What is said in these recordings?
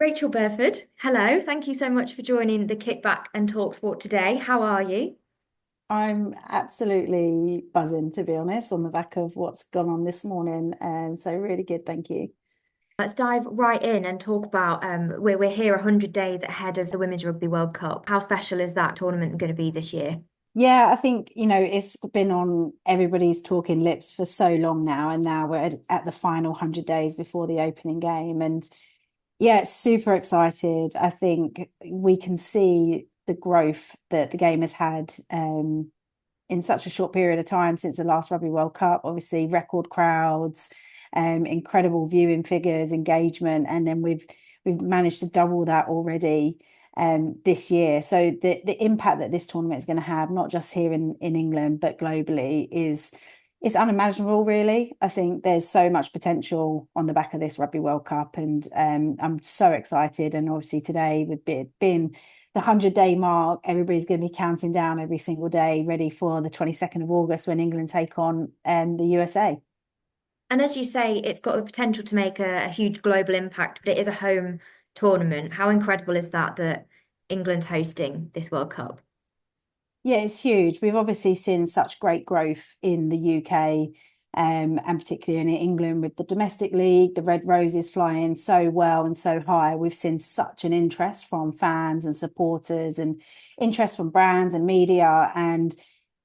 Rachael Burford. Hello, thank you so much for joining the Kickback and talkSPORT today. How are you? I'm absolutely buzzing, to be honest, on the back of what's gone on this morning. So really good, thank you. Let's dive right in and talk about we're here 100 days ahead of the Women's Rugby World Cup. How special is that tournament going to be this year? Yeah, I think, it's been on everybody's talking lips for so long now, and now we're at the final 100 days before the opening game. And yeah, super excited. I think we can see the growth that the game has had in such a short period of time since the last Rugby World Cup. Obviously, record crowds, incredible viewing figures, engagement, and then we've managed to double that already this year. So the impact that this tournament is going to have, not just here in England but globally, is unimaginable. Really, I think there's so much potential on the back of this Rugby World Cup, and I'm so excited. And obviously today, with it being the 100-day mark, everybody's going to be counting down every single day, ready for the 22nd of August when England take on the USA. And as you say, it's got the potential to make a huge global impact, but it is a home tournament. How incredible is that England's hosting this World Cup? Yeah, it's huge. We've obviously seen such great growth in the UK, and particularly in England with the domestic league, the Red Roses flying so well and so high. We've seen such an interest from fans and supporters, and interest from brands and media. And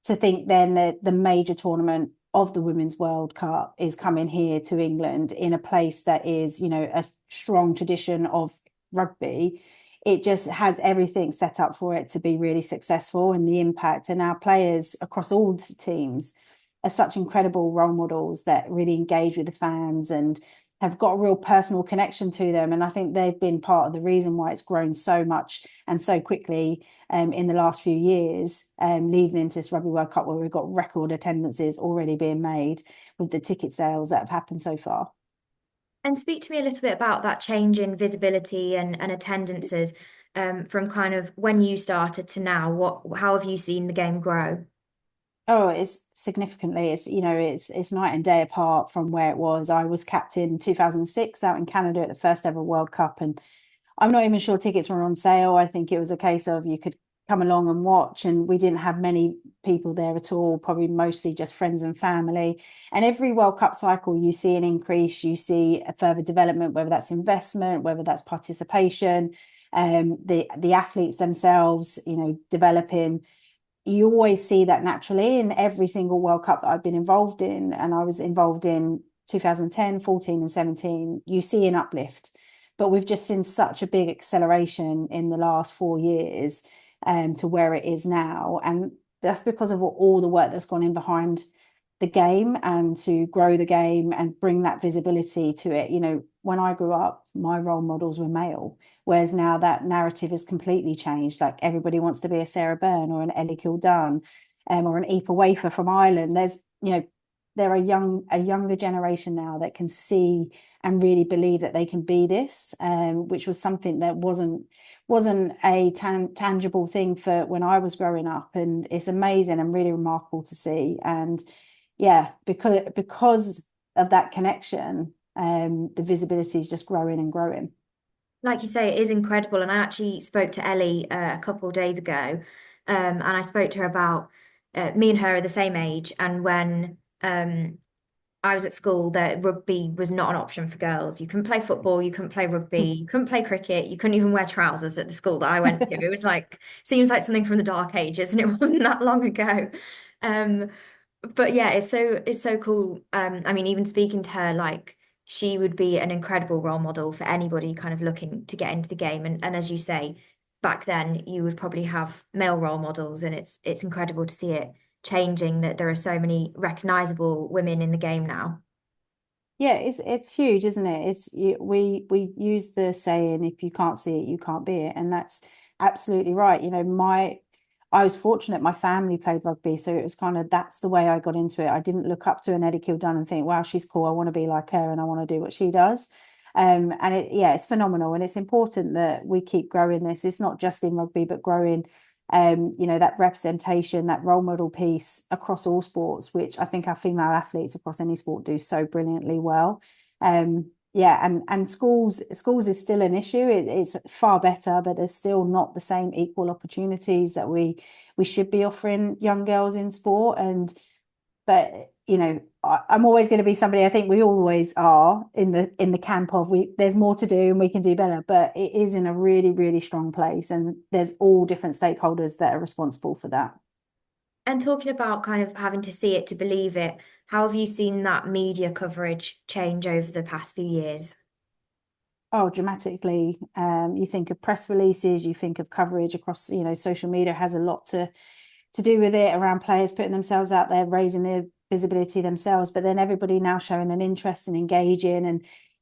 to think then that the major tournament of the Women's World Cup is coming here to England in a place that is, a strong tradition of rugby. It just has everything set up for it to be really successful, and the impact. And our players across all the teams are such incredible role models that really engage with the fans and have got a real personal connection to them. And I think they've been part of the reason why it's grown so much and so quickly in the last few years, leading into this Rugby World Cup, where we've got record attendances already being made with the ticket sales that have happened so far. And speak to me a little bit about that change in visibility and attendances from kind of when you started to now. How have you seen the game grow? Oh, it's significantly. It's night and day apart from where it was. I was captain 2006 out in Canada at the first ever World Cup, and I'm not even sure tickets were on sale. I think it was a case of you could come along and watch, and we didn't have many people there at all, probably mostly just friends and family. And every World Cup cycle, you see an increase, you see a further development, whether that's investment, whether that's participation, the athletes themselves, developing. You always see that naturally in every single World Cup that I've been involved in, and I was involved in 2010, 14 and 17. You see an uplift, but we've just seen such a big acceleration in the last 4 years to where it is now. And that's because of all the work that's gone in behind the game and to grow the game and bring that visibility to it. When I grew up, my role models were male, whereas now that narrative has completely changed. Like, everybody wants to be a Sarah Byrne or an Ellie Kildan, or an Aoife Wafer from Ireland. There are a younger generation now that can see and really believe that they can be this, which was something that wasn't a tangible thing for when I was growing up. And it's amazing and really remarkable to see. And yeah, because of that connection, the visibility is just growing and growing. Like you say, it is incredible. And I actually spoke to Ellie a couple of days ago, and I spoke to her about me and her are the same age, and when I was at school, that rugby was not an option for girls. You couldn't play football, you couldn't play rugby, you couldn't play cricket, you couldn't even wear trousers at the school that I went to. It was like seems like something from the dark ages, and it wasn't that long ago. Um, but yeah, it's so cool. I mean, even speaking to her, like she would be an incredible role model for anybody kind of looking to get into the game. And as you say, back then you would probably have male role models, and it's incredible to see it changing, that there are so many recognizable women in the game now. Yeah, it's huge, isn't it? We use the saying, if you can't see it, you can't be it, and that's absolutely right. I was fortunate. My family played rugby, so it was kind of that's the way I got into it. I didn't look up to an Eddie Kildan and think, "Wow, she's cool. I want to be like her, and I want to do what she does." And yeah, it's phenomenal, and it's important that we keep growing this. It's not just in rugby, but growing that representation, that role model piece across all sports, which I think our female athletes across any sport do so brilliantly well. yeah, and schools is still an issue. It's far better, but there's still not the same equal opportunities that we should be offering young girls in sport. And but I'm always going to be somebody, I think we always are in the camp of we there's more to do and we can do better, but it is in a really, really strong place, and there's all different stakeholders that are responsible for that. And talking about kind of having to see it to believe it, how have you seen that media coverage change over the past few years? Oh, dramatically. You think of press releases, you think of coverage across, social media has a lot to do with it, around players putting themselves out there, raising their visibility themselves, but then everybody now showing an interest and engaging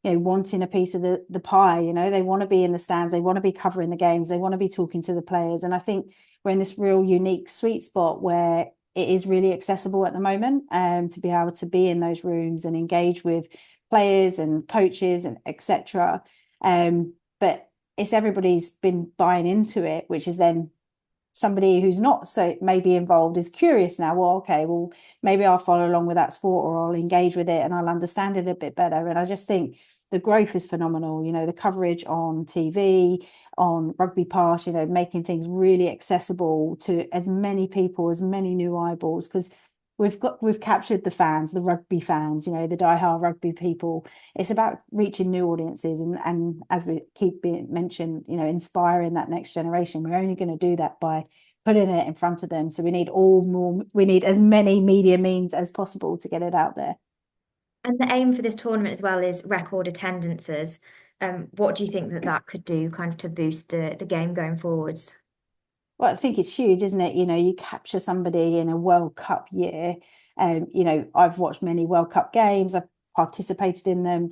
and wanting a piece of the pie. They want to be in the stands, they want to be covering the games, they want to be talking to the players. And I think we're in this real unique sweet spot where it is really accessible at the moment, to be able to be in those rooms and engage with players and coaches and etc. But it's everybody's been buying into it, which is then somebody who's not so maybe involved is curious now. Well, okay, well, maybe I'll follow along with that sport, or I'll engage with it and I'll understand it a bit better. And I just think the growth is phenomenal. The coverage on TV, on Rugby Pass, making things really accessible to as many people, as many new eyeballs, because we've captured the fans, the rugby fans, the diehard rugby people. It's about reaching new audiences, and as we keep being mentioned, inspiring that next generation. We're only going to do that by putting it in front of them. So we need as many media means as possible to get it out there. And the aim for this tournament as well is record attendances. What do you think that that could do kind of to boost the game going forwards? Well, I think it's huge, isn't it? You capture somebody in a World Cup year. I've watched many World Cup games. I've participated in them.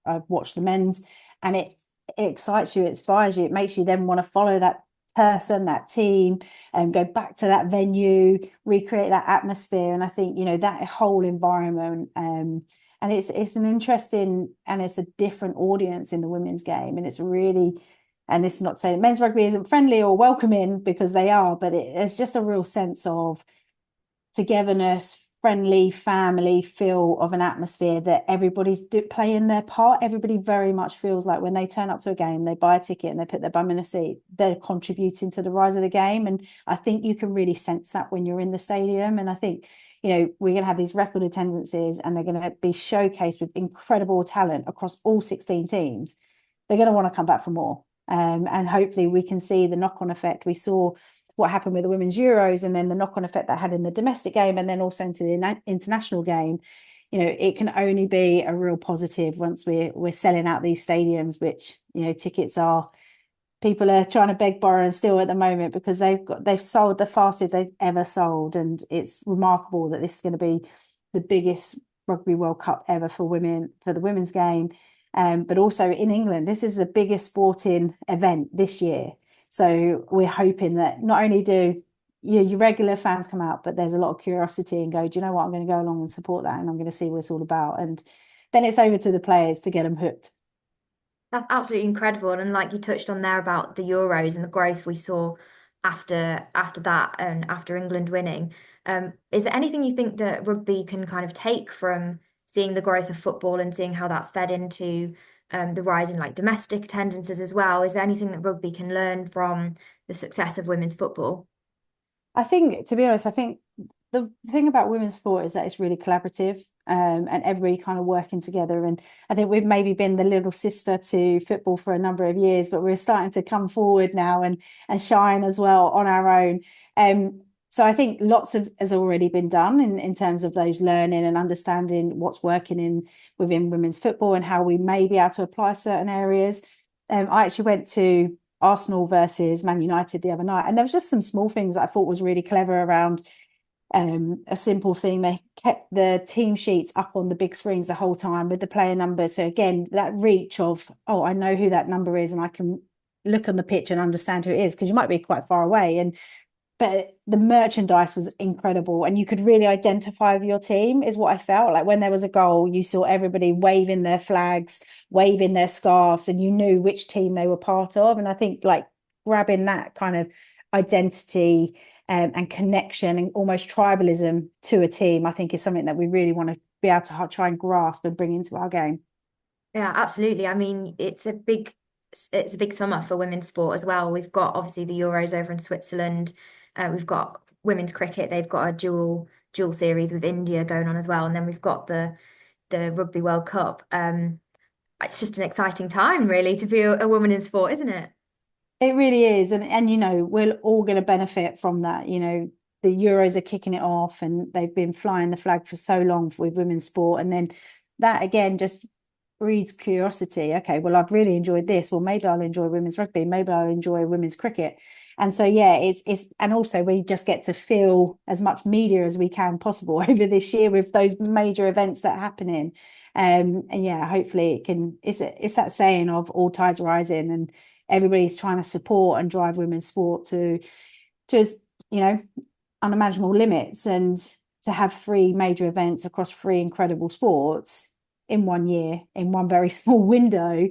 I've watched the men's, and it excites you, it inspires you. It makes you then want to follow that person, that team, and go back to that venue, recreate that atmosphere. And I think, that whole environment, and it's an interesting, and it's a different audience in the women's game. And it's really, and this is not saying men's rugby isn't friendly or welcoming, because they are, but it's just a real sense of togetherness, friendly family feel of an atmosphere that everybody's playing their part. Everybody very much feels like when they turn up to a game, they buy a ticket and they put their bum in a seat, they're contributing to the rise of the game. And I think you can really sense that when you're in the stadium. And I think, we're going to have these record attendances, and they're going to be showcased with incredible talent across all 16 teams. They're going to want to come back for more. And hopefully we can see the knock-on effect. We saw what happened with the women's Euros, and then the knock-on effect that had in the domestic game, and then also into the international game. It can only be a real positive once we're selling out these stadiums, which tickets are, people are trying to beg, borrow, and steal at the moment, because they've sold the fastest they've ever sold. And it's remarkable that this is going to be the biggest Rugby World Cup ever for women, for the women's game. But also in England, this is the biggest sporting event this year. So we're hoping that not only do your regular fans come out, but there's a lot of curiosity and go, do you know what, I'm going to go along and support that, and I'm going to see what it's all about. And then it's over to the players to get them hooked. That's absolutely incredible. And like you touched on there about the Euros and the growth we saw after that and after England winning. Is there anything you think that rugby can kind of take from seeing the growth of football and seeing how that's fed into the rise in like domestic attendances as well? Is there anything that rugby can learn from the success of women's football? I think, to be honest, I think the thing about women's sport is that it's really collaborative, and everybody kind of working together. And I think we've maybe been the little sister to football for a number of years, but we're starting to come forward now and shine as well on our own. So I think lots of has already been done in terms of those learning and understanding what's working within women's football and how we may be able to apply certain areas. I actually went to Arsenal versus Man United the other night, and there was just some small things that I thought was really clever around, a simple thing. They kept the team sheets up on the big screens the whole time with the player numbers. So again, that reach of, oh, I know who that number is, and I can look on the pitch and understand who it is, because you might be quite far away. But the merchandise was incredible, and you could really identify with your team, is what I felt like. When there was a goal, you saw everybody waving their flags, waving their scarves, and you knew which team they were part of. And I think like grabbing that kind of identity, and connection and almost tribalism to a team, I think is something that we really want to be able to try and grasp and bring into our game. Yeah, absolutely. I mean, it's a big summer for women's sport as well. We've got obviously the Euros over in Switzerland. We've got women's cricket. They've got a dual series with India going on as well, and then we've got the Rugby World Cup. It's just an exciting time, really, to be a woman in sport, isn't it? It really is. And you know, we're all going to benefit from that. You know, the Euros are kicking it off and they've been flying the flag for so long with women's sport. And then that again just breeds curiosity. Okay, well, I've really enjoyed this. Well, maybe I'll enjoy women's rugby. Maybe I'll enjoy women's cricket. And so yeah, it's and also we just get to feel as much media as we can possible over this year with those major events that are happening. And yeah, hopefully it can. It's that saying of all tides rising, and everybody's trying to support and drive women's sport to you know unimaginable limits, and to have three major events across three incredible sports in one year in one very small window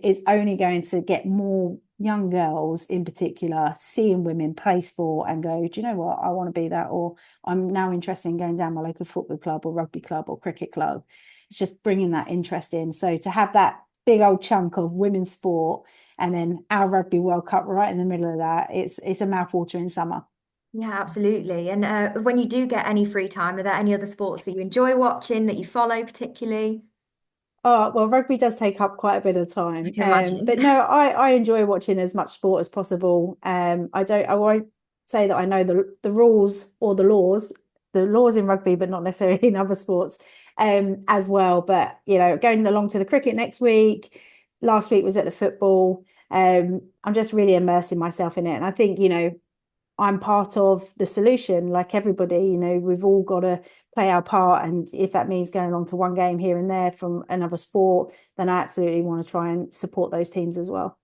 is only going to get more young girls in particular seeing women play sport and go, do you know what, I want to be that, or I'm now interested in going down my local football club or rugby club or cricket club. It's just bringing that interest in. So to have that big old chunk of women's sport and then our Rugby World Cup right in the middle of that, it's a mouthwatering summer. Yeah, absolutely. And when you do get any free time, are there any other sports that you enjoy watching that you follow particularly? Oh, well, rugby does take up quite a bit of I time. can imagine. But no, I enjoy watching as much sport as possible. I won't say that I know the rules or the laws in rugby, but not necessarily in other sports, as well. But you know, going along to the cricket next week, last week was at the football. I'm just really immersing myself in it. And I think, you know, I'm part of the solution, like everybody, you know, we've all got to play our part. And if that means going along to one game here and there from another sport, then I absolutely want to try and support those teams as well.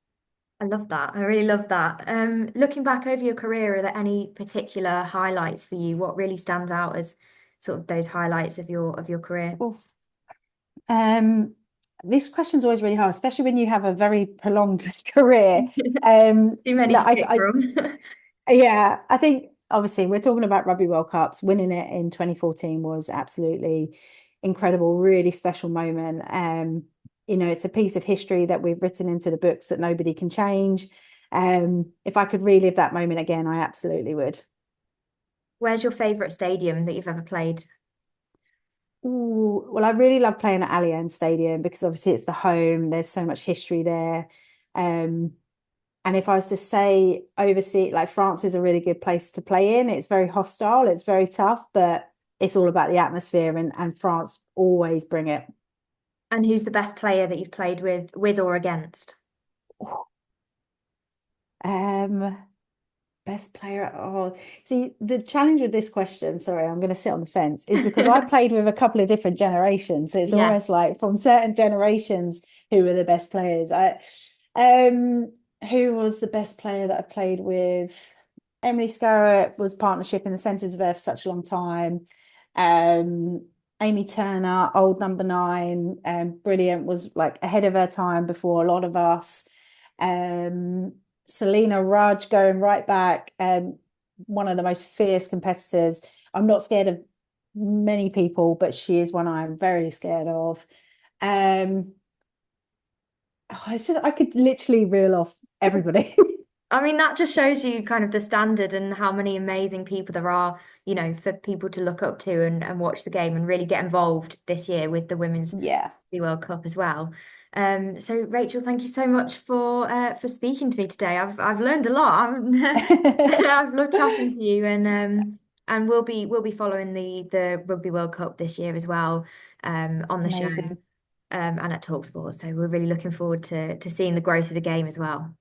I love that. I really love that. Looking back over your career, are there any particular highlights for you? What really stands out as sort of those highlights of your career? Oof. Um, this question's always really hard, especially when you have a very prolonged career. Too many No, to pick from. yeah, I think obviously we're talking about Rugby World Cups. Winning it in 2014 was absolutely incredible, really special moment. You know, it's a piece of history that we've written into the books that nobody can change. If I could relive that moment again, I absolutely would. Where's your favorite stadium that you've ever played? Ooh, well, I really love playing at Allianz Stadium because obviously it's the home. There's so much history there. Um, And if I was to say overseas, like France is a really good place to play in. It's very hostile, it's very tough, but it's all about the atmosphere, and France always bring it. And who's the best player that you've played with or against? Um, best player. Oh, see, the challenge with this question, sorry, I'm going to sit on the fence, is because I played with a couple of different generations. So it's Yeah. almost like from certain generations who were the best players. Um, who was the best player that I played with? Emily Scarrett was partnership in the centres of Earth for such a long time. Amy Turner, old number nine, brilliant, was like ahead of her time before a lot of us. Um, Selena Rudge going right back, one of the most fierce competitors. I'm not scared of many people, but she is one I'm very scared of. Um, it's just I could literally reel off everybody. I mean, that just shows you kind of the standard and how many amazing people there are, for people to look up to and watch the game and really get involved this year with the Women's Yeah, World Cup as well. So Rachel, thank you so much for speaking to me today. I've learned a lot. I've loved chatting to you, and we'll be following the Rugby World Cup this year as well, on the show, amazing. and at talkSPORT. So we're really looking forward to seeing the growth of the game as well.